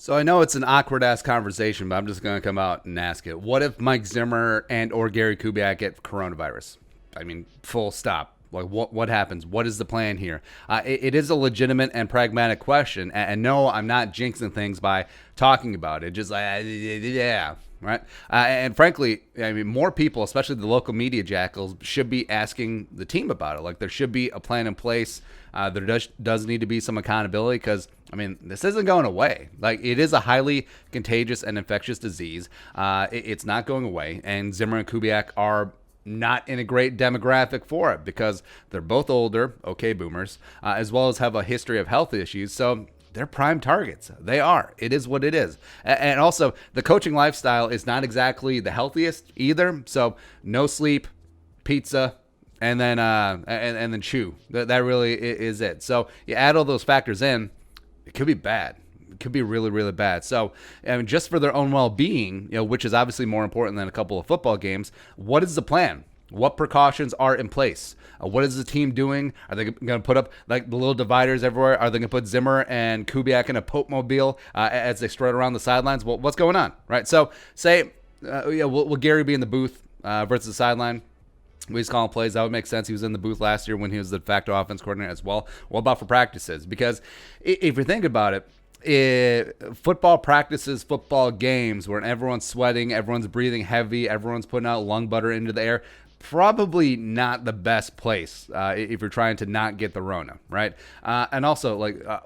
So I know it's an awkward ass conversation, but I'm just going to come out and ask it. What if Mike Zimmer and or Gary Kubiak get coronavirus? I mean, full stop. Like what happens? What is the plan here? It is a legitimate and pragmatic question, and no, I'm not jinxing things by talking about it. Just like yeah, right. And frankly, I mean, more people, especially the local media jackals, should be asking the team about it. Like there should be a plan in place. There does need to be some accountability because, I mean, this isn't going away. Like, it is a highly contagious and infectious disease. It's not going away. And Zimmer and Kubiak are not in a great demographic for it because they're both older, okay, boomers, as well as have a history of health issues. So they're prime targets. They are. It is what it is. And also, the coaching lifestyle is not exactly the healthiest either. So no sleep, pizza, and then chew. That really is it. So you add all those factors in, it could be bad. It could be really, really bad. So, I mean, just for their own well-being, which is obviously more important than a couple of football games, what is the plan? What precautions are in place? What is the team doing? Are they going to put up like the little dividers everywhere? Are they going to put Zimmer and Kubiak in a Pope mobile as they strut around the sidelines? Well, what's going on, right? So, say, will Gary be in the booth versus the sideline? He's calling plays. That would make sense. He was in the booth last year when he was the de facto offense coordinator as well. What about for practices? Because if you think about it, football practices, football games, where everyone's sweating, everyone's breathing heavy, everyone's putting out lung butter into the air, probably not the best place if you're trying to not get the Rona, right? And also,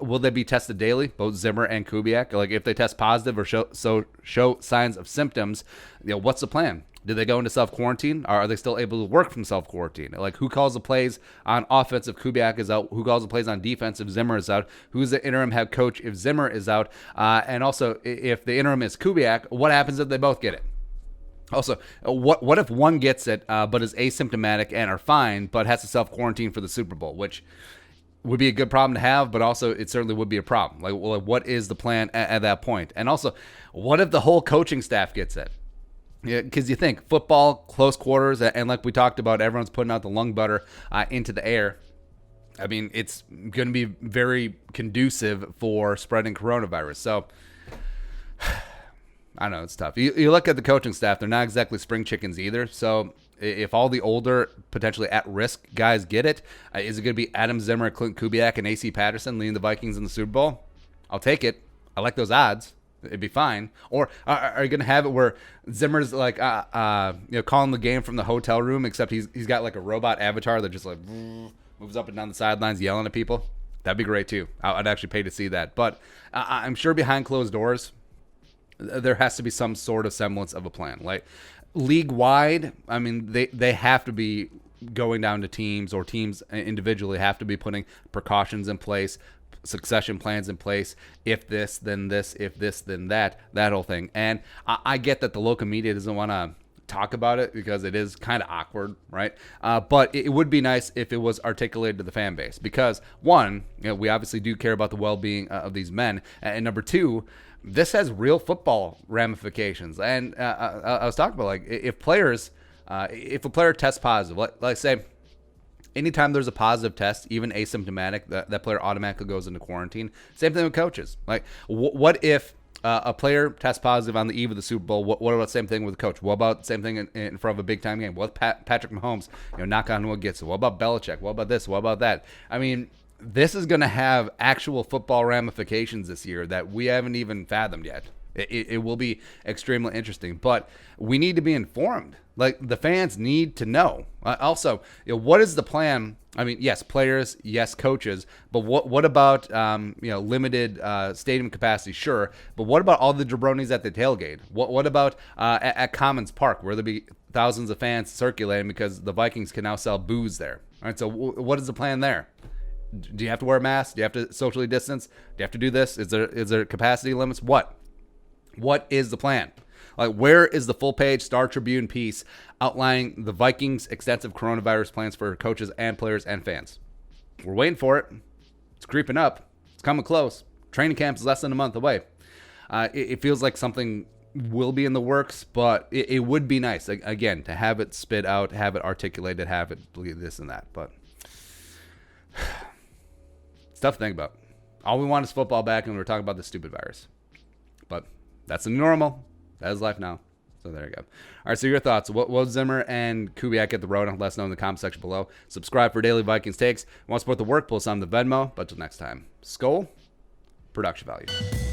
will they be tested daily, both Zimmer and Kubiak? Like, if they test positive or show signs of symptoms, what's the plan? Do they go into self-quarantine? Or are they still able to work from self-quarantine? Like, who calls the plays on offense if Kubiak is out? Who calls the plays on defense if Zimmer is out? Who's the interim head coach if Zimmer is out? And also, if the interim is Kubiak, what happens if they both get it? Also, what if one gets it but is asymptomatic and are fine but has to self-quarantine for the Super Bowl, which would be a good problem to have, but also it certainly would be a problem. Like, what is the plan at that point? And also, what if the whole coaching staff gets it? Yeah, because you think football, close quarters, and like we talked about, everyone's putting out the lung butter into the air. I mean, it's going to be very conducive for spreading coronavirus. So, I don't know, it's tough. You look at the coaching staff, they're not exactly spring chickens either. So, if all the older, potentially at-risk guys get it, is it going to be Adam Zimmer, Clint Kubiak, and A.C. Patterson leading the Vikings in the Super Bowl? I'll take it. I like those odds. It'd be fine. Or are you going to have it where Zimmer's like, calling the game from the hotel room, except he's got like a robot avatar that just like moves up and down the sidelines yelling at people? That'd be great too. I'd actually pay to see that. But I'm sure behind closed doors, there has to be some sort of semblance of a plan. Like league wide, I mean, they have to be going down to teams, or teams individually have to be putting precautions in place, succession plans in place. If this, then this. If this, then that. That whole thing. And I get that the local media doesn't want to talk about it because it is kind of awkward, right? But it would be nice if it was articulated to the fan base because, one, we obviously do care about the well-being of these men. And number two, this has real football ramifications. And I was talking about, like, if a player tests positive, like say, anytime there's a positive test, even asymptomatic, that player automatically goes into quarantine. Same thing with coaches. Like, what if a player tests positive on the eve of the Super Bowl? What about the same thing with the coach? What about the same thing in front of a big-time game? What if Patrick Mahomes, knock on wood, gets it? What about Belichick? What about this? What about that? I mean, this is going to have actual football ramifications this year that we haven't even fathomed yet. It will be extremely interesting, but we need to be informed. Like, the fans need to know. Also, what is the plan? I mean, yes, players, yes, coaches, but what about limited stadium capacity? Sure, but what about all the jabronis at the tailgate? What about at Commons Park, where there'll be thousands of fans circulating because the Vikings can now sell booze there? All right, so what is the plan there? Do you have to wear a mask? Do you have to socially distance? Do you have to do this? Is there capacity limits? What is the plan? Like, where is the full-page Star Tribune piece outlining the Vikings' extensive coronavirus plans for coaches and players and fans? We're waiting for it. It's creeping up. It's coming close. Training camp is less than a month away. It feels like something will be in the works, but it would be nice, again, to have it spit out, have it articulated, have it this and that. But it's tough to think about. All we want is football back, and we're talking about this stupid virus. But that's the normal. That is life now. So there you go. All right, so your thoughts. What will Zimmer and Kubiak get the road? Let us know in the comment section below. Subscribe for daily Vikings takes. Want to support the work? Pull us on the Venmo. But till next time, Skol, production value.